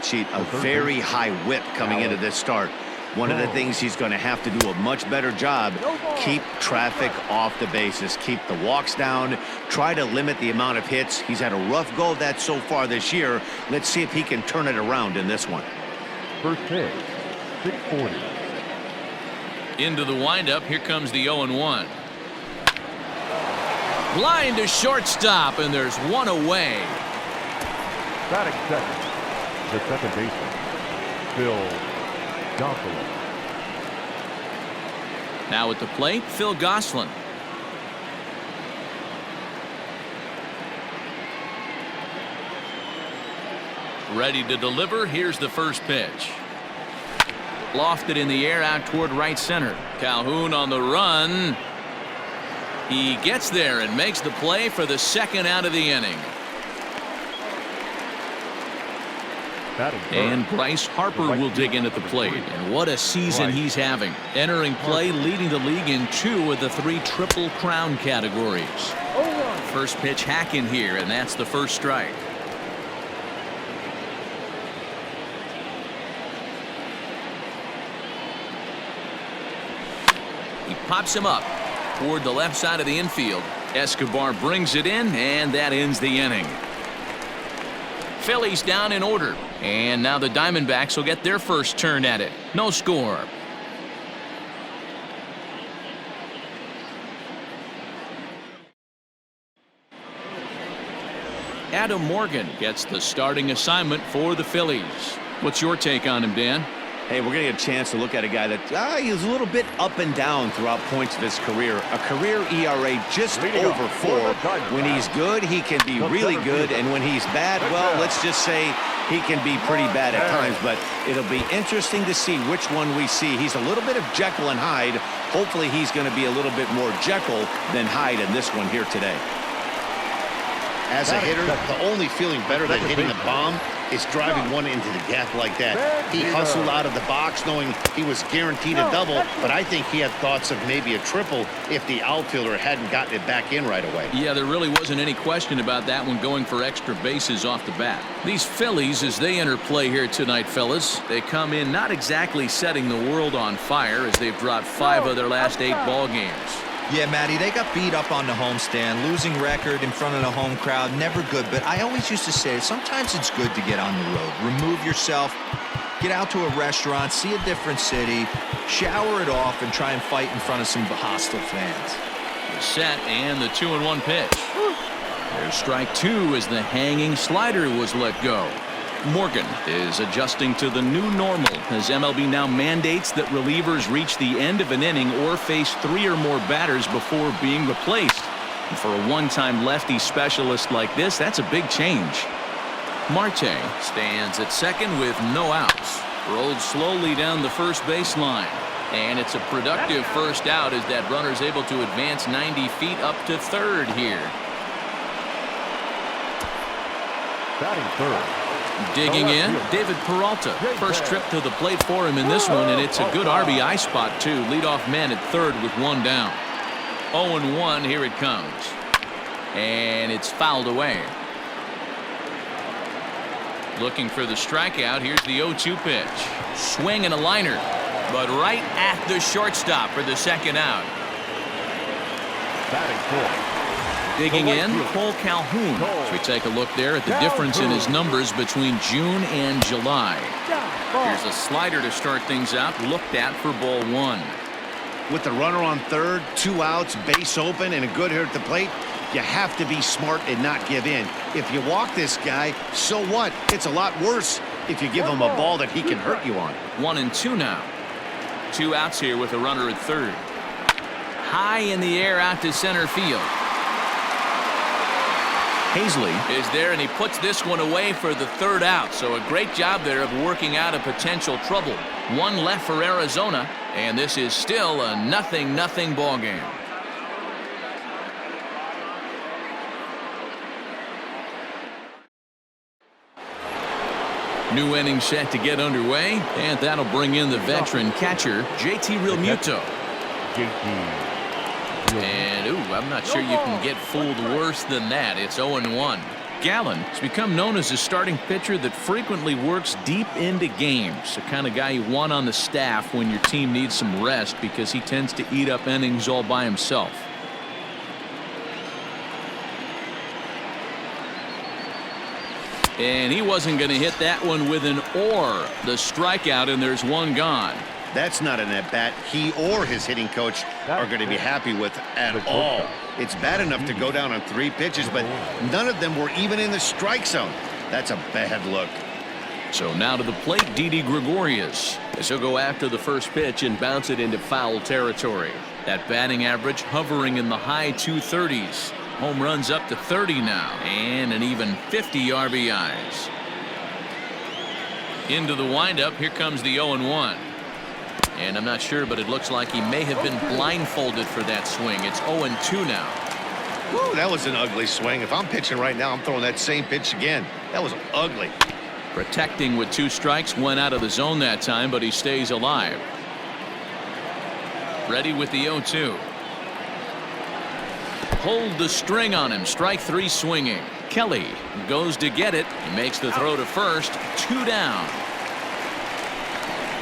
stat sheet, a very high whip coming into this start. One of the things he's going to have to do a much better job, keep traffic off the bases, keep the walks down, try to limit the amount of hits. He's had a rough go of that so far this year. Let's see if he can turn it around in this one. First pitch, 640. Into the windup, here comes the 0-1. Line to shortstop, and there's one away. Batting second, the second baseman, Phil Gosselin. Now at the plate, Phil Gosselin. Ready to deliver. Here's the first pitch. Lofted in the air out toward right center. Calhoun on the run. He gets there and makes the play for the second out of the inning. And Bryce Harper will dig in at the plate. And what a season he's having. Entering play, leading the league in 2 of the 3 Triple Crown categories. First pitch hack in here, and that's the first strike. He pops him up toward the left side of the infield. Escobar brings it in, and that ends the inning. Phillies down in order. And now the Diamondbacks will get their first turn at it. No score. Adam Morgan gets the starting assignment for the Phillies. What's your take on him, Dan? Hey, we're going to get a chance to look at a guy that he's a little bit up and down throughout points of his career. A career ERA just over 4. When he's good, he can be really good. And when he's bad, well, let's just say he can be pretty bad at times. But it'll be interesting to see which one we see. He's a little bit of Jekyll and Hyde. Hopefully he's going to be a little bit more Jekyll than Hyde in this one here today. As a hitter, the only feeling better than hitting a bomb is driving one into the gap like that. He hustled out of the box knowing he was guaranteed a double, but I think he had thoughts of maybe a triple if the outfielder hadn't gotten it back in right away. Yeah, there really wasn't any question about that one, going for extra bases off the bat. These Phillies, as they enter play here tonight, fellas, they come in not exactly setting the world on fire, as they've dropped 5 of their last 8 ball games. Yeah, Matty, they got beat up on the homestand. Losing record in front of the home crowd, never good. But I always used to say, sometimes it's good to get on the road. Remove yourself, get out to a restaurant, see a different city, shower it off, and try and fight in front of some hostile fans. The set and the 2-1 pitch. There's strike 2 as the hanging slider was let go. Morgan is adjusting to the new normal as MLB now mandates that relievers reach the end of an inning or face 3 or more batters before being replaced. And for a one-time lefty specialist like this, that's a big change. Marte stands at second with no outs. Rolled slowly down the first baseline. And it's a productive first out as that runner's able to advance 90 feet up to third here. Batting third. Digging in, David Peralta. First trip to the plate for him in this one, and it's a good RBI spot, too. Leadoff man at third with 1 down. 0-1, here it comes. And it's fouled away. Looking for the strikeout. Here's the 0-2 pitch. Swing and a liner, but right at the shortstop for the second out. Batting fourth. Digging in, Cole Calhoun. As we take a look there at the difference in his numbers between June and July. Here's a slider to start things out, looked at for ball 1. With the runner on third, 2 outs, base open, and a good hitter at the plate, you have to be smart and not give in. If you walk this guy, so what? It's a lot worse if you give him a ball that he can hurt you on. 1-2 now. 2 outs here with a runner at third. High in the air out to center field. Hazley is there, and he puts this one away for the third out. So a great job there of working out a potential trouble. 1 left for Arizona, and this is still a 0-0 ball game. New inning set to get underway, and that'll bring in the veteran catcher, JT Realmuto. And, I'm not sure you can get fooled worse than that. It's 0-1. Gallen has become known as a starting pitcher that frequently works deep into games. The kind of guy you want on the staff when your team needs some rest because he tends to eat up innings all by himself. And he wasn't going to hit that one with an or. The strikeout, and there's one gone. That's not an at-bat he or his hitting coach are going to be happy with at all. It's bad enough to go down on 3 pitches, but none of them were even in the strike zone. That's a bad look. So now to the plate, Didi Gregorius, as he'll go after the first pitch and bounce it into foul territory. That batting average hovering in the high 230s. Home runs up to 30 now, and an even 50 RBIs. Into the windup, here comes the 0-1. And I'm not sure, but it looks like he may have been blindfolded for that swing. It's 0-2 now. Woo, that was an ugly swing. If I'm pitching right now, I'm throwing that same pitch again. That was ugly. Protecting with 2 strikes, went out of the zone that time, but he stays alive. Ready with the 0-2. Pulled the string on him. Strike 3 swinging. Kelly goes to get it. He makes the throw to first. 2 down.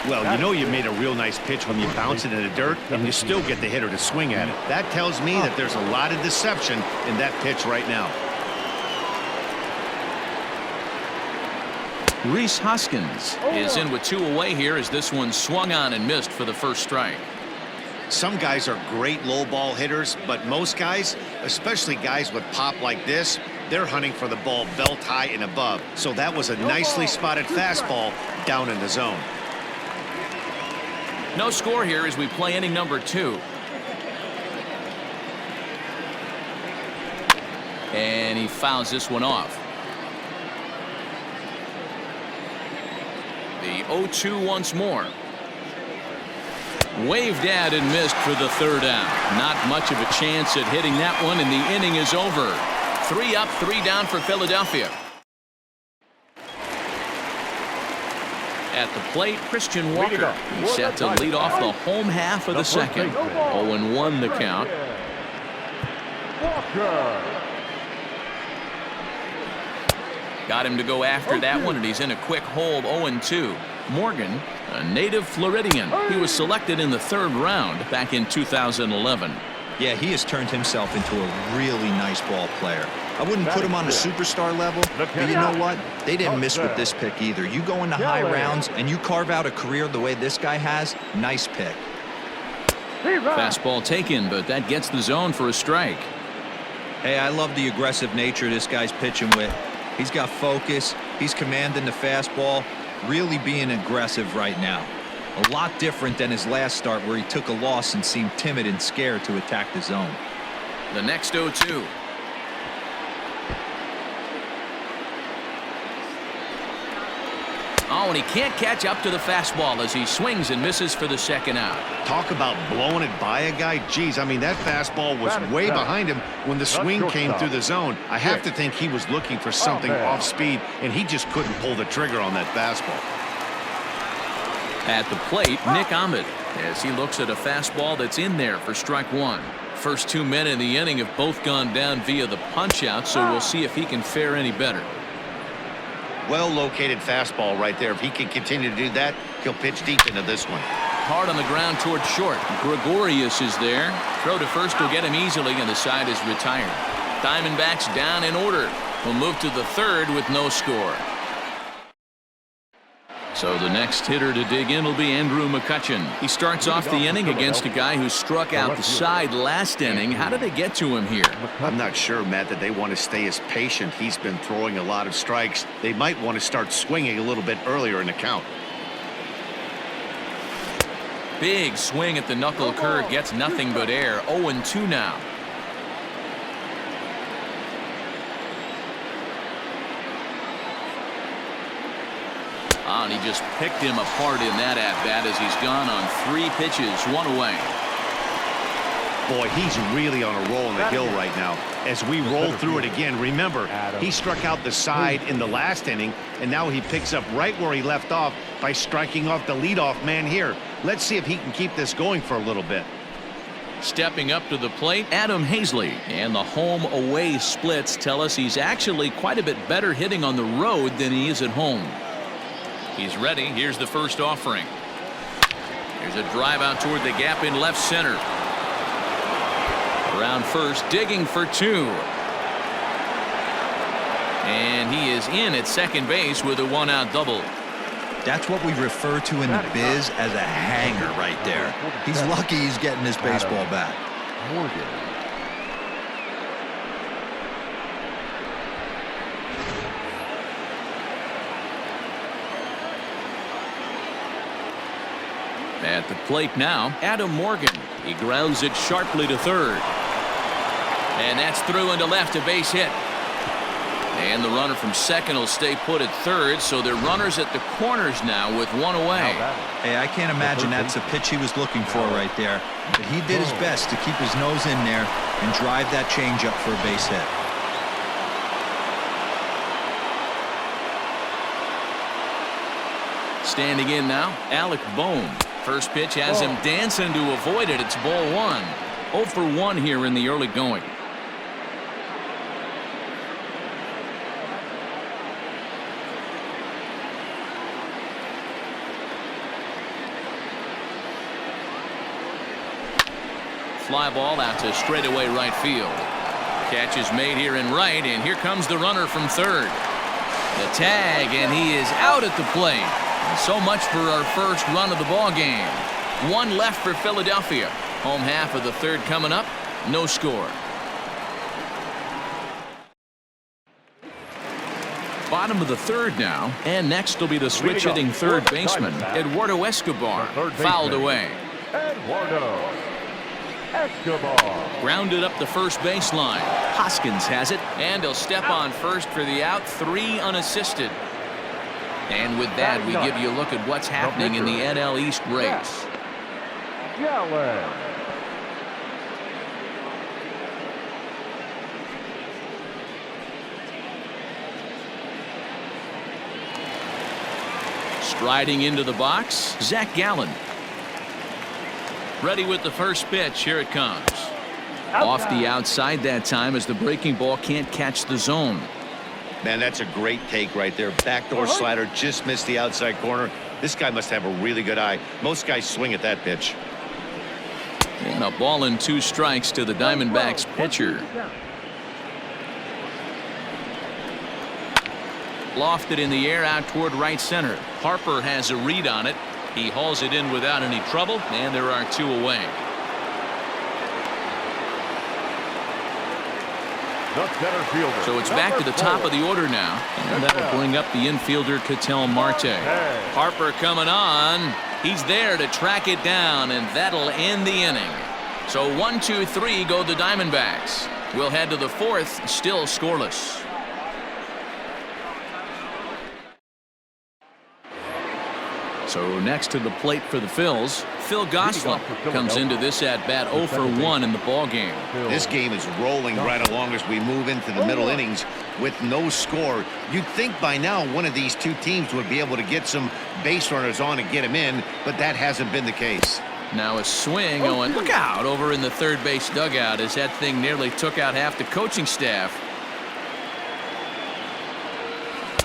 Well, you know you made a real nice pitch when you bounce it in the dirt and you still get the hitter to swing at it. That tells me that there's a lot of deception in that pitch right now. Rhys Hoskins is in with 2 away here as this one swung on and missed for the first strike. Some guys are great low ball hitters, but most guys, especially guys with pop like this, they're hunting for the ball belt high and above. So that was a nicely spotted fastball down in the zone. No score here as we play inning number 2. And he fouls this one off. The 0-2 once more. Waved at and missed for the 3rd out. Not much of a chance at hitting that one, and the inning is over. 3 up, 3 down for Philadelphia. At the plate, Christian Walker. He's set to lead off the home half of the second. 0-1 the count. Got him to go after that one, and he's in a quick hole. 0-2. Morgan, a native Floridian. He was selected in the 3rd round back in 2011. Yeah, he has turned himself into a really nice ball player. I wouldn't put him on a superstar level, but you know what? They didn't miss with this pick either. You go into high rounds and you carve out a career the way this guy has, nice pick. Fastball taken, but that gets the zone for a strike. Hey, I love the aggressive nature this guy's pitching with. He's got focus. He's commanding the fastball, really being aggressive right now. A lot different than his last start where he took a loss and seemed timid and scared to attack the zone. The next 0-2. Oh, and he can't catch up to the fastball as he swings and misses for the 2nd out. Talk about blowing it by a guy. Geez, I mean, that fastball was way behind him when the swing came through the zone. I have to think he was looking for something off speed, and he just couldn't pull the trigger on that fastball. At the plate, Nick Ahmed, as he looks at a fastball that's in there for strike 1. First 2 men in the inning have both gone down via the punch-out, so we'll see if he can fare any better. Well-located fastball right there. If he can continue to do that, he'll pitch deep into this one. Hard on the ground toward short. Gregorius is there. Throw to first will get him easily, and the side is retired. Diamondbacks down in order. We'll move to the 3rd with no score. So the next hitter to dig in will be Andrew McCutchen. He starts off the inning against a guy who struck out the side last inning. How did they get to him here? I'm not sure, Matt, that they want to stay as patient. He's been throwing a lot of strikes. They might want to start swinging a little bit earlier in the count. Big swing at the knuckle curve, gets nothing but air. 0-2 now. Oh, and he just picked him apart in that at-bat as he's gone on 3 pitches, 1 away. Boy, he's really on a roll in the hill right now. As we roll through it again, remember, he struck out the side in the last inning, and now he picks up right where he left off by striking off the leadoff man here. Let's see if he can keep this going for a little bit. Stepping up to the plate, Adam Hazley. And the home-away splits tell us he's actually quite a bit better hitting on the road than he is at home. He's ready. Here's the first offering. Here's a drive out toward the gap in left center. Around first, digging for two. And he is in at second base with a one-out double. That's what we refer to in the biz as a hanger right there. He's lucky he's getting his baseball back. Morgan. At the plate now, Adam Morgan. He grounds it sharply to third. And that's through into left, a base hit. And the runner from second will stay put at third, so they're runners at the corners now with one away. Hey, I can't imagine that's a pitch he was looking for right there. But he did his best to keep his nose in there and drive that changeup for a base hit. Standing in now, Alec Bohm. First pitch has him dancing to avoid it. It's ball one. 0 for 1 here in the early going. Fly ball out to straightaway right field. Catch is made here in right, and here comes the runner from third. The tag, and he is out at the plate. And so much for our first run of the ball game. One left for Philadelphia. Home half of the third coming up. No score. Bottom of the third now, and next will be the switch hitting third baseman, Eduardo Escobar, fouled away. Eduardo Escobar. Grounded up the first baseline. Hoskins has it, and he'll step on first for the out. 3 unassisted. And with that, we give you a look at what's happening in the NL East race. Yellen. Striding into the box, Zach Gallen. Ready with the first pitch. Here it comes. Off the outside that time as the breaking ball can't catch the zone. Man, that's a great take right there. Backdoor slider just missed the outside corner. This guy must have a really good eye. Most guys swing at that pitch. And a ball and 2 strikes to the Diamondbacks pitcher. Lofted in the air out toward right center. Harper has a read on it. He hauls it in without any trouble, and there are 2 away. The center fielder. So it's back to the top of the order now, and that'll bring up the infielder Ketel Marte. Harper coming on. He's there to track it down, and that'll end the inning. So 1, 2, 3 go the Diamondbacks. We'll head to the 4th, still scoreless. So next to the plate for the Phils, Phil Gosselin comes into this at bat 0 for 1 in the ball game. This game is rolling right along as we move into the middle innings with no score. You'd think by now one of these 2 teams would be able to get some base runners on and get them in, but that hasn't been the case. Now a swing going, look out, over in the third base dugout as that thing nearly took out half the coaching staff.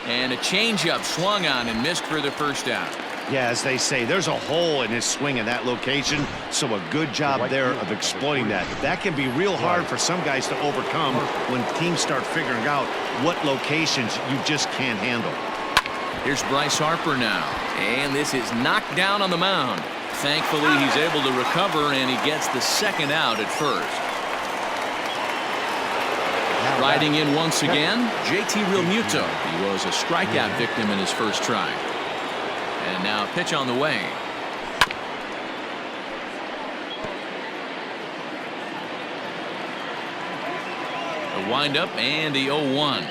And a changeup swung on and missed for the first out. Yeah, as they say, there's a hole in his swing in that location, so a good job there of exploiting that. That can be real hard for some guys to overcome when teams start figuring out what locations you just can't handle. Here's Bryce Harper now, and this is knocked down on the mound. Thankfully, he's able to recover, and he gets the second out at first. Riding in once again, JT Realmuto. He was a strikeout victim in his first try. And now a pitch on the way. A windup and the 0-1.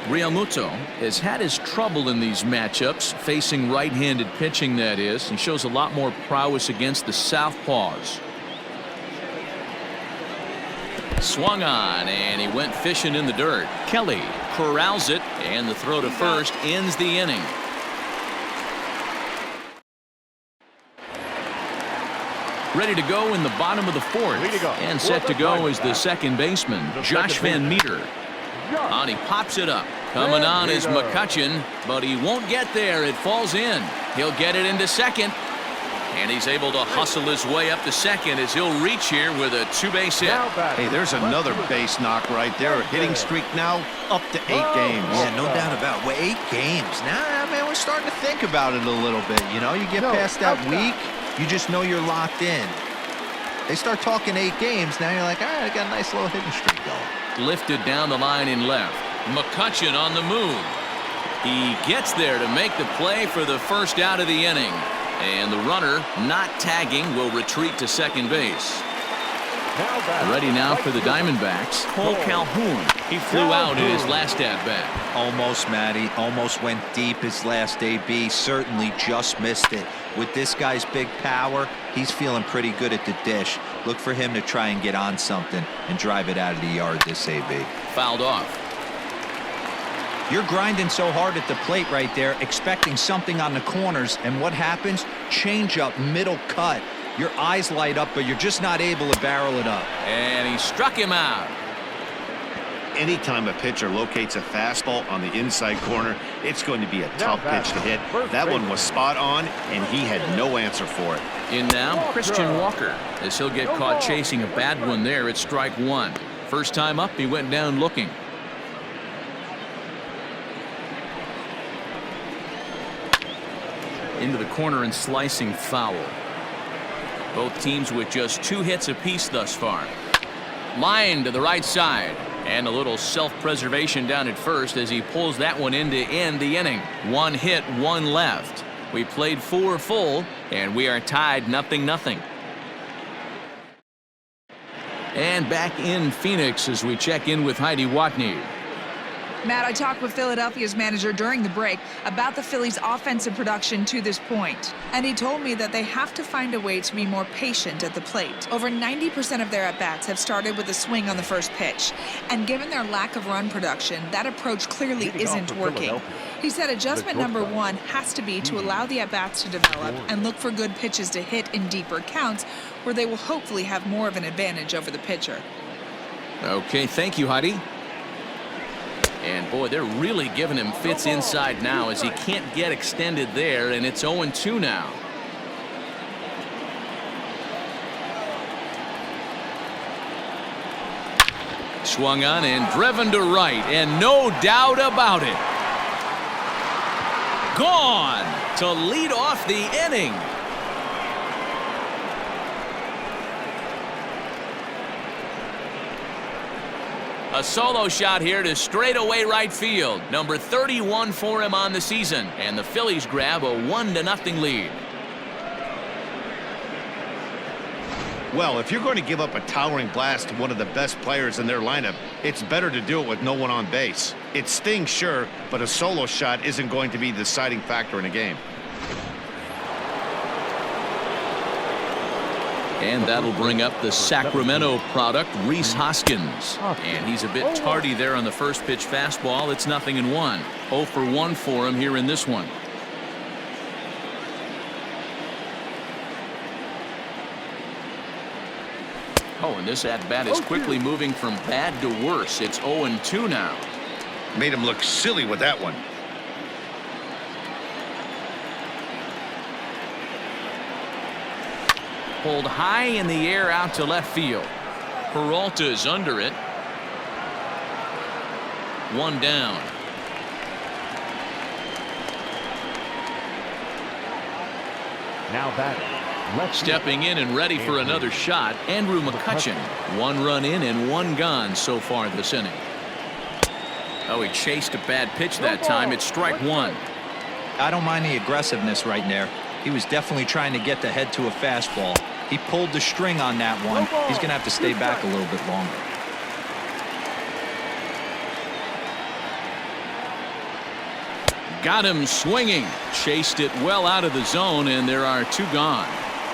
Realmuto has had his trouble in these matchups, facing right-handed pitching, that is. He shows a lot more prowess against the southpaws. Swung on, and he went fishing in the dirt. Kelly corrals it, and the throw to first ends the inning. Ready to go in the bottom of the fourth. And set to go is the second baseman, Josh Van Meter. And he pops it up. Coming on is McCutchen, but he won't get there. It falls in. He'll get it into second. And he's able to hustle his way up to second as he'll reach here with a two-base hit. Hey, there's another base knock right there. A hitting streak now up to 8 games. Yeah, no doubt about it. Well, 8 games. Now, man, we're starting to think about it a little bit. You know, you get past that week, you just know you're locked in. They start talking 8 games, now you're like, all right, I got a nice little hitting streak going. Lifted down the line in left. McCutchen on the move. He gets there to make the play for the first out of the inning. And the runner, not tagging, will retreat to second base. Ready now for the Diamondbacks, Cole Calhoun. He flew out in his last at-bat. Almost, Matty. Almost went deep his last AB. Certainly just missed it. With this guy's big power, he's feeling pretty good at the dish. Look for him to try and get on something and drive it out of the yard this AB. Fouled off. You're grinding so hard at the plate right there, expecting something on the corners, and what happens? Change up, middle cut. Your eyes light up, but you're just not able to barrel it up. And he struck him out. Anytime a pitcher locates a fastball on the inside corner, it's going to be a tough pitch to hit. That one was spot on, and he had no answer for it. In now, Christian Walker, as he'll get caught chasing a bad one there at strike 1. First time up, he went down looking. Into the corner and slicing foul. Both teams with just 2 hits apiece thus far. Line to the right side. And a little self-preservation down at first as he pulls that one in to end the inning. 1 hit, 1 left. We played 4 full, and we are tied 0-0. And back in Phoenix as we check in with Heidi Watney. Matt, I talked with Philadelphia's manager during the break about the Phillies' offensive production to this point. And he told me that they have to find a way to be more patient at the plate. Over 90% of their at-bats have started with a swing on the first pitch. And given their lack of run production, that approach clearly isn't working. He said adjustment number 1 has to be to allow the at-bats to develop and look for good pitches to hit in deeper counts where they will hopefully have more of an advantage over the pitcher. Okay, thank you, Heidi. And boy, they're really giving him fits inside now as he can't get extended there, and it's 0-2 now. Swung on and driven to right, and no doubt about it. Gone to lead off the inning. A solo shot here to straightaway right field. Number 31 for him on the season. And the Phillies grab a 1-0 lead. Well, if you're going to give up a towering blast to one of the best players in their lineup, it's better to do it with no one on base. It stings, sure, but a solo shot isn't going to be the deciding factor in a game. And that'll bring up the Sacramento product, Rhys Hoskins. And he's a bit tardy there on the first pitch fastball. It's 0-1. 0 for 1 for him here in this one. Oh, and this at-bat is quickly moving from bad to worse. It's 0-2 now. Made him look silly with that one. Pulled high in the air out to left field. Peralta's under it. 1 down. Now batting. Stepping in and ready for another shot, Andrew McCutchen. 1 run in and 1 gone so far this inning. Oh, he chased a bad pitch that time. It's strike 1. I don't mind the aggressiveness right there. He was definitely trying to get the head to a fastball. He pulled the string on that one. He's going to have to stay back a little bit longer. Got him swinging. Chased it well out of the zone, and there are 2 gone.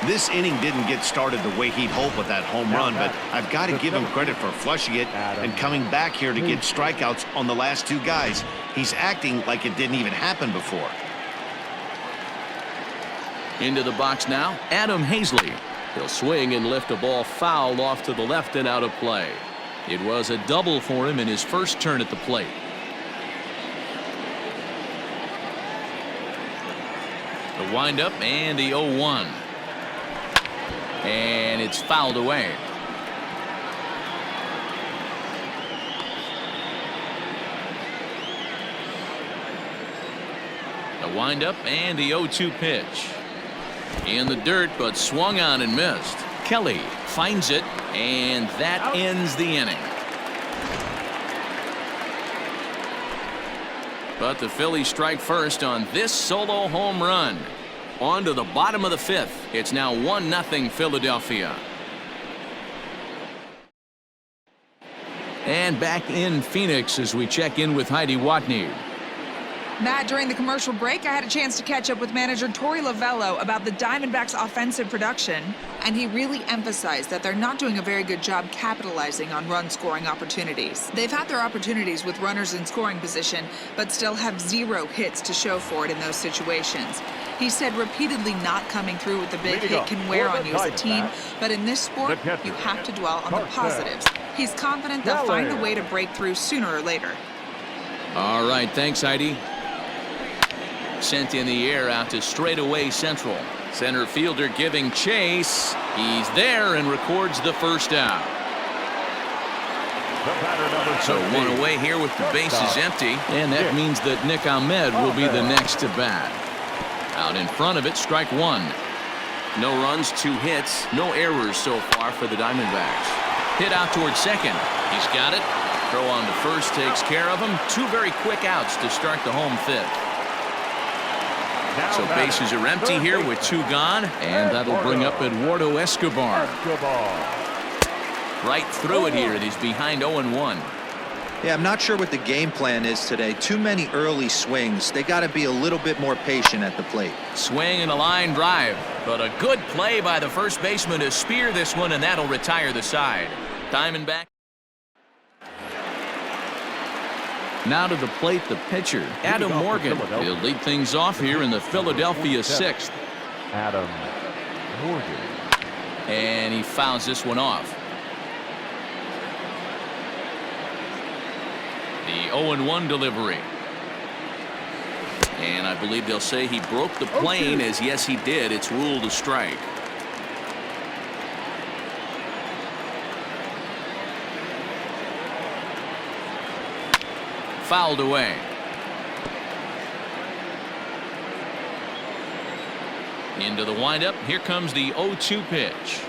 This inning didn't get started the way he'd hoped with that home run, but I've got to give him credit for flushing it and coming back here to get strikeouts on the last 2 guys. He's acting like it didn't even happen before. Into the box now, Adam Hazley. He'll swing and lift a ball foul off to the left and out of play. It was a double for him in his first turn at the plate. The windup and the 0-1. And it's fouled away. The windup and the 0-2 pitch. In the dirt, but swung on and missed. Kelly finds it, and that ends the inning. But the Phillies strike first on this solo home run. On to the bottom of the fifth. It's now 1-0 Philadelphia. And back in Phoenix as we check in with Heidi Watney. Matt, during the commercial break, I had a chance to catch up with manager Torey Lovello about the Diamondbacks' offensive production, and he really emphasized that they're not doing a very good job capitalizing on run-scoring opportunities. They've had their opportunities with runners in scoring position, but still have 0 hits to show for it in those situations. He said repeatedly not coming through with the big hit can wear on you as a team, but in this sport, you have to dwell on the positives. He's confident they'll find a way to break through sooner or later. All right, thanks, Heidi. Sent in the air out to straightaway central. Center fielder giving chase. He's there and records the first out. So one away here with the bases empty, and that means that Nick Ahmed will be the next to bat. Out in front of it, strike one. No runs, 2 hits, no errors so far for the Diamondbacks. Hit out towards second. He's got it. Throw on to first takes care of him. 2 very quick outs to start the home fifth. So bases are empty here with 2 gone, and that'll bring up Eduardo Escobar. Right through it here, and he's behind 0-1. Yeah, I'm not sure what the game plan is today. Too many early swings. They got to be a little bit more patient at the plate. Swing and a line drive, but a good play by the first baseman to spear this one, and that'll retire the side. Diamondback. Now to the plate, the pitcher, Adam Morgan. He'll lead things off here in the Philadelphia 6th. Adam Morgan. And he fouls this one off. The 0-1 delivery. And I believe they'll say he broke the plane, as yes, he did. It's ruled a strike. Fouled away. Into the windup. Here comes the 0-2 pitch.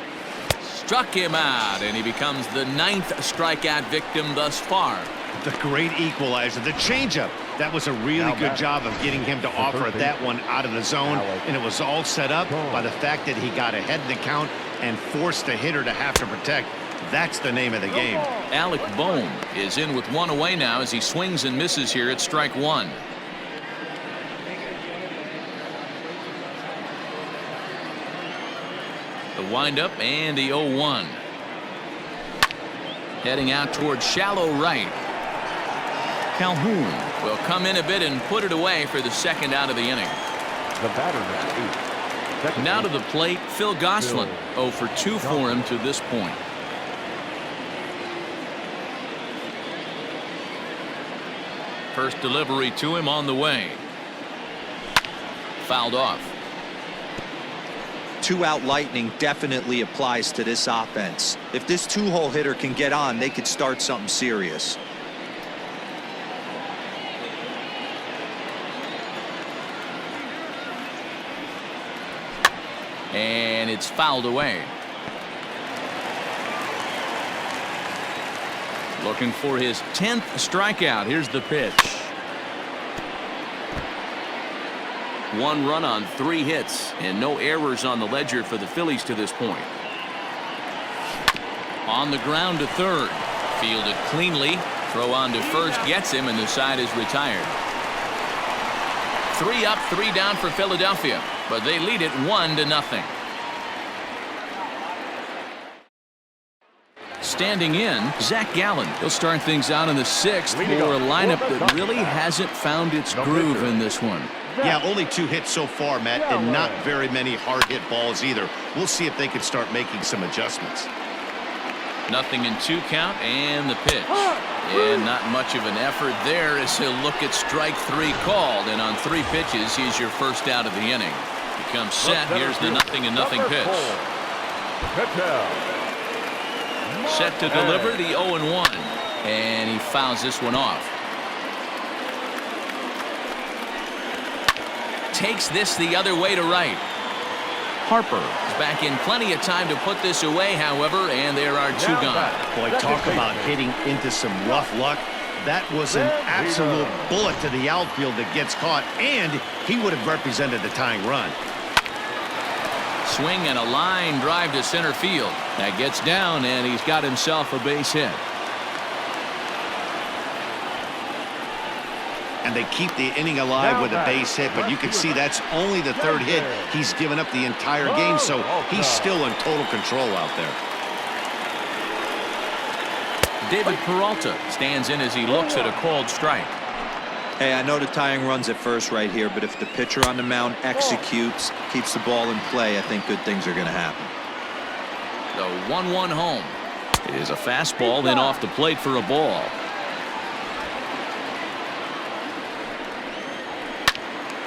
Struck him out, and he becomes the 9th strikeout victim thus far. The great equalizer, the changeup. That was a really good job of getting him to offer that one out of the zone, and it was all set up by the fact that he got ahead in the count and forced the hitter to have to protect. That's the name of the game. Alec Bohm is in with 1 away now as he swings and misses here at strike 1. The windup and the 0-1. Heading out towards shallow right. Calhoun will come in a bit and put it away for the second out of the inning. The batter is now to the plate, Phil Gosselin. 0 for 2 for him to this point. First delivery to him on the way. Fouled off. 2-out lightning definitely applies to this offense. If this 2-hole hitter can get on, they could start something serious. And it's fouled away. Looking for his 10th strikeout. Here's the pitch. 1 run on 3 hits and no errors on the ledger for the Phillies to this point. On the ground to third. Fielded cleanly. Throw on to first gets him, and the side is retired. 3 up, 3 down for Philadelphia, but they lead it 1-0. Standing in, Zach Gallen. He'll start things out in the 6th for a lineup that really hasn't found its groove in this one. Yeah, only 2 hits so far, Matt, and not very many hard-hit balls either. We'll see if they can start making some adjustments. Nothing in 2 count, and the pitch. And not much of an effort there as he'll look at strike 3 called, and on 3 pitches, he's your first out of the inning. He comes set. Here's the 0-0 pitch. Set to deliver the 0-1, and he fouls this one off. Takes this the other way to right. Harper is back in plenty of time to put this away, however, and there are 2 gone. Boy, talk about hitting into some rough luck. That was an absolute bullet to the outfield that gets caught, and he would have represented the tying run. Swing and a line drive to center field. That gets down, and he's got himself a base hit. And they keep the inning alive with a base hit, but you can see that's only the 3rd hit. He's given up the entire game, so he's still in total control out there. David Peralta stands in as he looks at a called strike. Hey, I know the tying run's at first right here, but if the pitcher on the mound executes, keeps the ball in play, I think good things are going to happen. The 1-1 home. It is a fastball, then off the plate for a ball.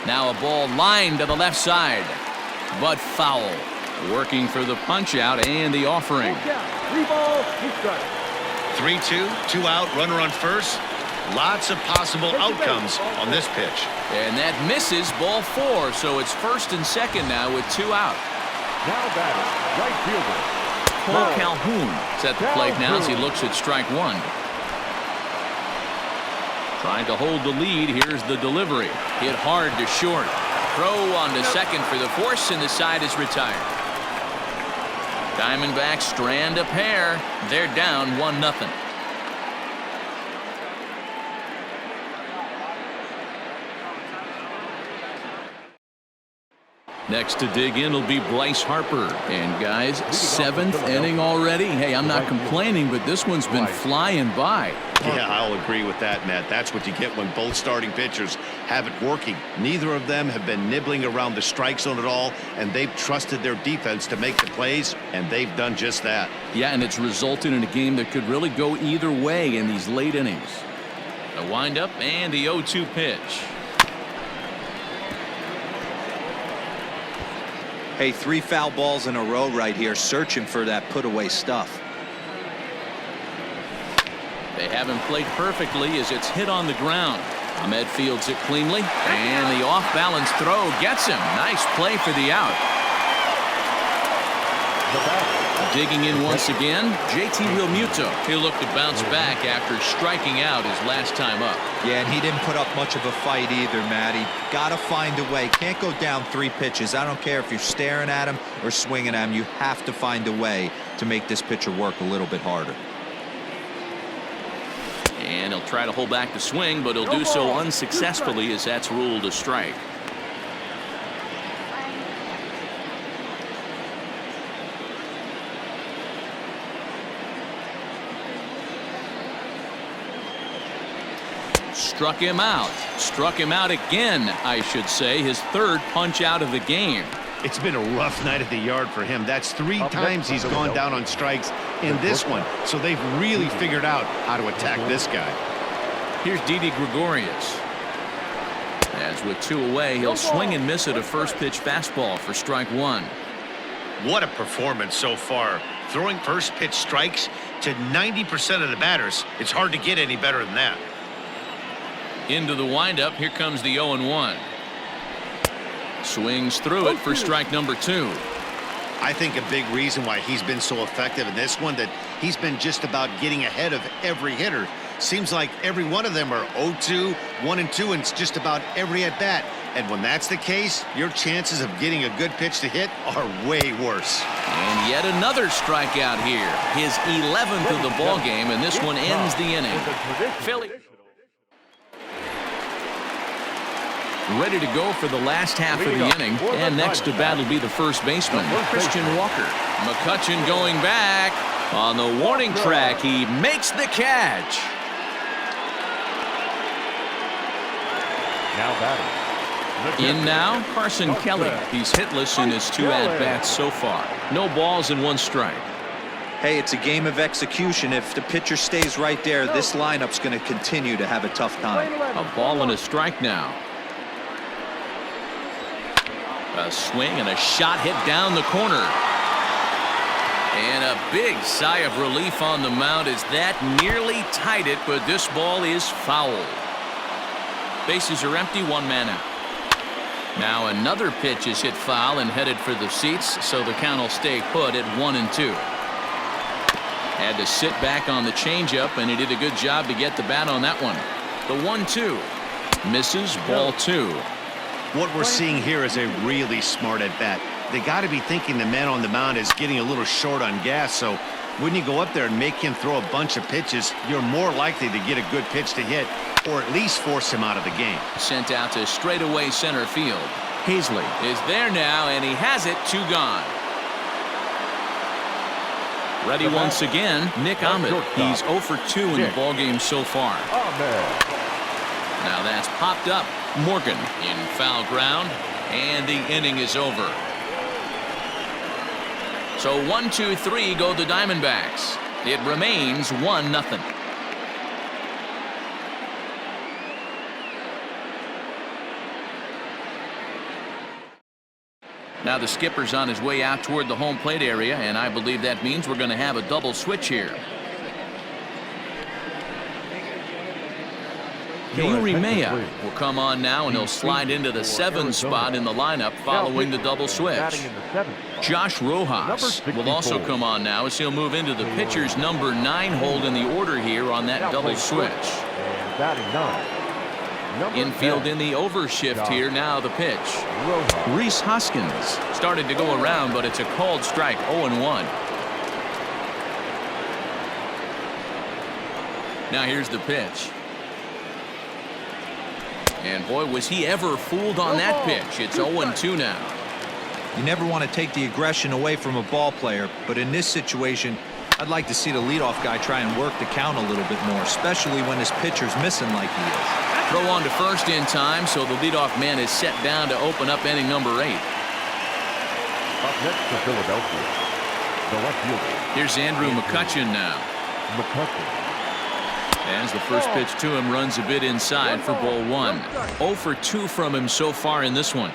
Now a ball lined to the left side, but foul. Working for the punch out and the offering. 3-2, 2 out, runner on first. Lots of possible outcomes on this pitch. And that misses, ball 4, so it's first and second now with 2 out. Now batter, right fielder Paul Calhoun is at the plate now as he looks at strike 1. Trying to hold the lead. Here's the delivery. Hit hard to short. Throw on to second for the force, and the side is retired. Diamondbacks strand a pair. They're down 1-0. Next to dig in will be Bryce Harper. And guys, 7th inning already. Hey, I'm not complaining, but this one's been flying by. Yeah, I'll agree with that, Matt. That's what you get when both starting pitchers have it working. Neither of them have been nibbling around the strike zone at all, and they've trusted their defense to make the plays, and they've done just that. Yeah, and it's resulted in a game that could really go either way in these late innings. A windup and the 0-2 pitch. Hey, 3 foul balls in a row right here, searching for that put-away stuff. They haven't played perfectly as it's hit on the ground. Ahmed fields it cleanly, and the off-balance throw gets him. Nice play for the out. Digging in once again, JT Realmuto. He'll look to bounce back after striking out his last time up. Yeah, and he didn't put up much of a fight either, Matty. Got to find a way. Can't go down 3 pitches. I don't care if you're staring at him or swinging at him. You have to find a way to make this pitcher work a little bit harder. And he'll try to hold back the swing, but he'll do so unsuccessfully as that's ruled a strike. Struck him out. Struck him out again, I should say. His 3rd punch out of the game. It's been a rough night at the yard for him. That's 3 times he's gone down on strikes in this one. So they've really figured out how to attack this guy. Here's Didi Gregorius. As with 2 away, he'll swing and miss at a first pitch fastball for strike 1. What a performance so far. Throwing first pitch strikes to 90% of the batters. It's hard to get any better than that. Into the windup. Here comes the 0-1. Swings through it for strike number 2. I think a big reason why he's been so effective in this one that he's been just about getting ahead of every hitter. Seems like every one of them are 0-2, 1-2, and it's just about every at bat. And when that's the case, your chances of getting a good pitch to hit are way worse. And yet another strikeout here. His 11th of the ball game, and this one ends the inning. Philly ready to go for the last half of the inning. And next to bat will be the first baseman, Christian Walker. McCutchen going back. On the warning track, he makes the catch. Now batting, In now, Carson Kelly. He's hitless in his 2 at-bats so far. No balls and 1 strike. Hey, it's a game of execution. If the pitcher stays right there, this lineup's going to continue to have a tough time. A ball and a strike now. A swing and a shot hit down the corner. And a big sigh of relief on the mound as that nearly tied it, but this ball is foul. Bases are empty, 1 man out. Now another pitch is hit foul and headed for the seats, so the count will stay put at 1-2. Had to sit back on the changeup, and he did a good job to get the bat on that one. The 1-2 misses, ball 2. What we're seeing here is a really smart at bat. They got to be thinking the man on the mound is getting a little short on gas, so when you go up there and make him throw a bunch of pitches, you're more likely to get a good pitch to hit or at least force him out of the game. Sent out to straightaway center field. Hazley is there now, and he has it. 2 gone. Ready once again, Nick Ahmed. He's 0 for 2 in the ballgame so far. Now that's popped up. Morgan in foul ground, and the inning is over. So 1-2-3 go the Diamondbacks. It remains 1-0. Now the skipper's on his way out toward the home plate area, and I believe that means we're going to have a double switch here. Mejia will come on now, and he'll slide into the 7 spot in the lineup following the double switch. Josh Rojas will also come on now as he'll move into the pitcher's number 9 hold in the order here on that double switch. Infield in the overshift here. Now the pitch. Rhys Hoskins started to go around, but it's a called strike. 0-1. Now here's the pitch. And boy, was he ever fooled on that pitch. It's 0-2 now. You never want to take the aggression away from a ball player, but in this situation, I'd like to see the leadoff guy try and work the count a little bit more, especially when his pitcher's missing like he is. Throw on to first in time, so the leadoff man is set down to open up inning number 8. Up next to Philadelphia, the left fielder. Here's Andrew McCutchen now. As the first pitch to him runs a bit inside for ball 1. 0 for 2 from him so far in this one.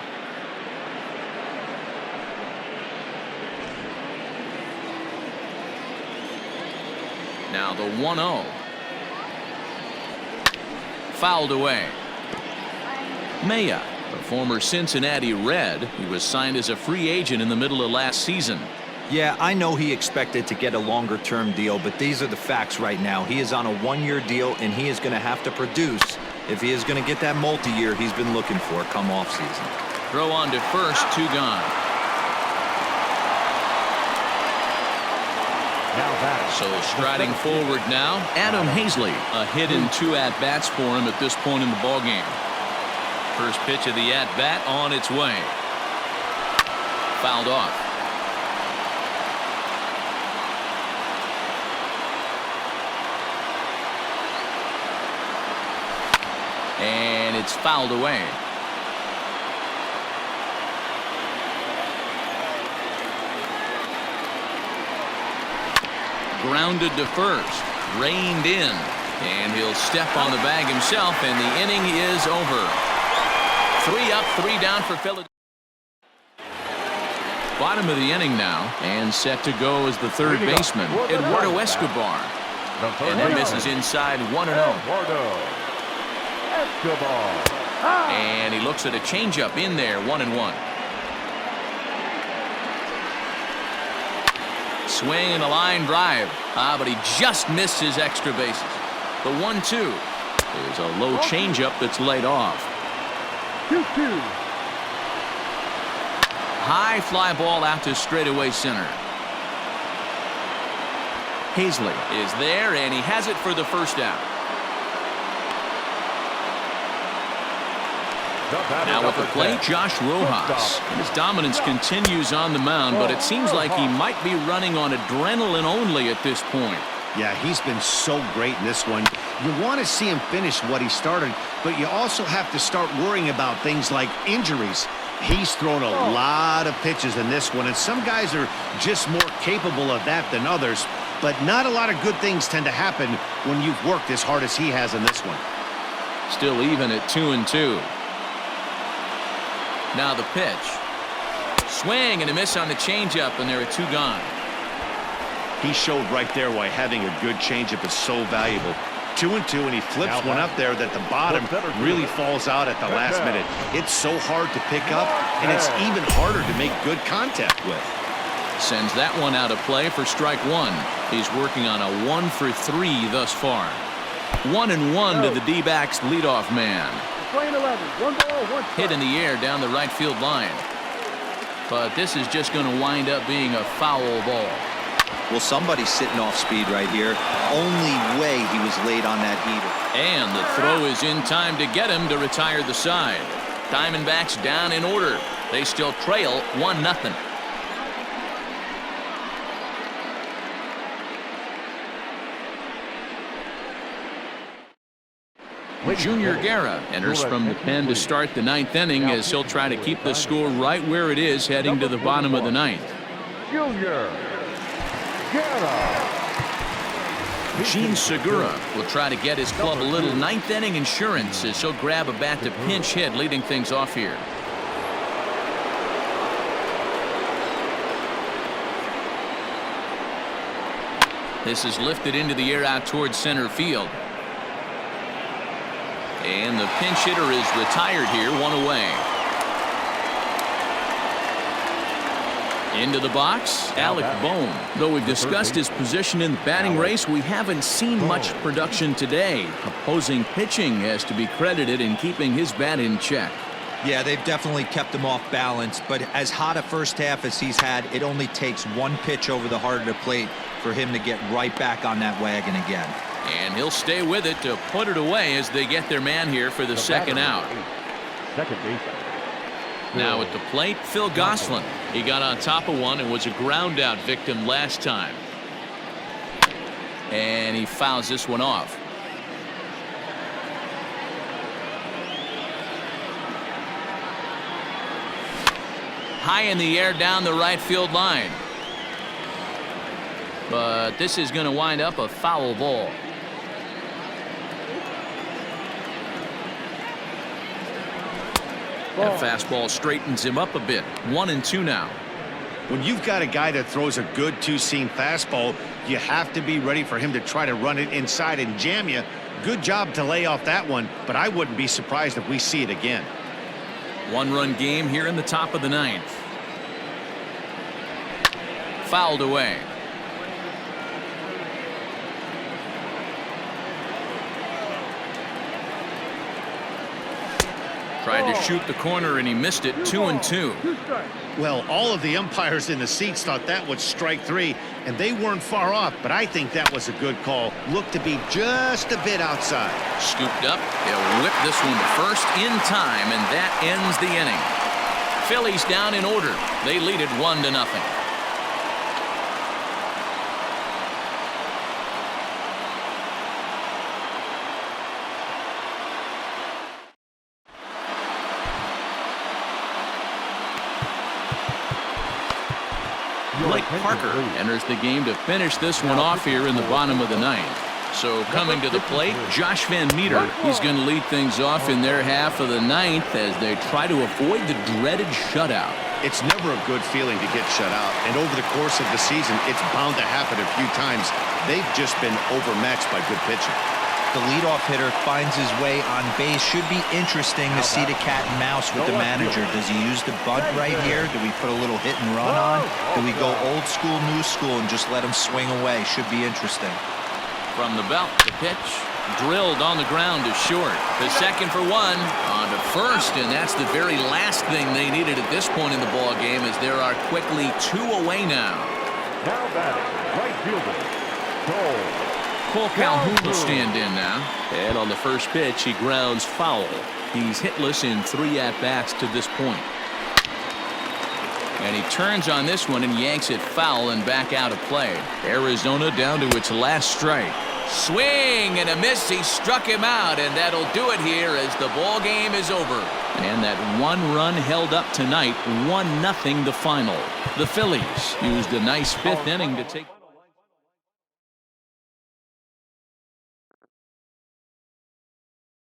Now the 1-0. Fouled away. Mejia, a former Cincinnati Red. He was signed as a free agent in the middle of last season. Yeah, I know he expected to get a longer-term deal, but these are the facts right now. He is on a 1-year deal, and he is going to have to produce if he is going to get that multi-year he's been looking for come off-season. Throw on to first, 2 gone. So striding forward now, Adam Hazley. A hit in 2 at-bats for him at this point in the ballgame. First pitch of the at-bat on its way. Fouled off. And it's fouled away. Grounded to first, reined in, and he'll step on the bag himself, and the inning is over. 3 up, 3 down for Philadelphia. Bottom of the inning now, and set to go as the third baseman, Eduardo Escobar. And that misses inside 1-0. And he looks at a changeup in there, 1-1. Swing and a line drive. But he just missed his extra bases. The 1-2 is a low changeup that's laid off. 2-2. High fly ball out to straightaway center. Hazley is there, and he has it for the first out. Now with the plate, Josh Rojas. And his dominance continues on the mound, but it seems like he might be running on adrenaline only at this point. Yeah, he's been so great in this one. You want to see him finish what he started, but you also have to start worrying about things like injuries. He's thrown a lot of pitches in this one, and some guys are just more capable of that than others, but not a lot of good things tend to happen when you've worked as hard as he has in this one. Still even at 2-2. Now the pitch. Swing and a miss on the changeup, and there are 2 gone. He showed right there why having a good changeup is so valuable. 2-2, and he flips one up there that the bottom really falls out at the last minute. It's so hard to pick up, and it's even harder to make good contact with. Sends that one out of play for strike 1. He's working on a 1 for 3 thus far. 1-1 to the D-backs leadoff man. Hit in the air down the right field line. But this is just going to wind up being a foul ball. Well, somebody's sitting off speed right here. Only way he was late on that heater. And the throw is in time to get him to retire the side. Diamondbacks down in order. They still trail 1-0. Junior Guerra enters from the pen to start the 9th inning as he'll try to keep the score right where it is heading to the bottom of the 9th. Junior Guerra. Gene Segura will try to get his club a little 9th inning insurance as he'll grab a bat to pinch hit, leading things off here. This is lifted into the air out towards center field. And the pinch hitter is retired here, 1 away. Into the box, Alec Bohm. Though we've discussed his position in the batting race, we haven't seen much production today. Opposing pitching has to be credited in keeping his bat in check. Yeah, they've definitely kept him off balance, but as hot a first half as he's had, it only takes 1 pitch over the heart of the plate for him to get right back on that wagon again. And he'll stay with it to put it away as they get their man here for the second out. Second base. Now at the plate, Phil Gosselin. He got on top of one and was a ground out victim last time. And he fouls this one off. High in the air down the right field line. But this is going to wind up a foul ball. That fastball straightens him up a bit. 1-2 now. When you've got a guy that throws a good 2-seam fastball, you have to be ready for him to try to run it inside and jam you. Good job to lay off that one, but I wouldn't be surprised if we see it again. 1-run game here in the top of the 9th. Fouled away. Tried to shoot the corner and he missed it. 2-2. Well, all of the umpires in the seats thought that was strike 3, and they weren't far off, but I think that was a good call. Looked to be just a bit outside. Scooped up. He'll whip this one to first in time, and that ends the inning. Phillies down in order. They lead it 1-0. Blake Parker enters the game to finish this one off here in the bottom of the 9th. So coming to the plate, Josh Van Meter. He's going to lead things off in their half of the 9th as they try to avoid the dreaded shutout. It's never a good feeling to get shut out, and over the course of the season, it's bound to happen a few times. They've just been overmatched by good pitching. The leadoff hitter finds his way on base. Should be interesting to see the cat and mouse with the manager. Does he use the bunt right here? Do we put a little hit and run on? Do we go old school, new school, and just let him swing away? Should be interesting. From the belt, the pitch drilled on the ground to short. The second for 1 on to first, and that's the very last thing they needed at this point in the ball game, as there are quickly 2 away now. Now batting, right fielder, Cole Calhoun will stand in now. And on the first pitch, he grounds foul. He's hitless in 3 at-bats to this point. And he turns on this one and yanks it foul and back out of play. Arizona down to its last strike. Swing and a miss. He struck him out, and that'll do it here as the ball game is over. And that one run held up tonight, 1-0 the final. The Phillies used a nice fifth inning to take.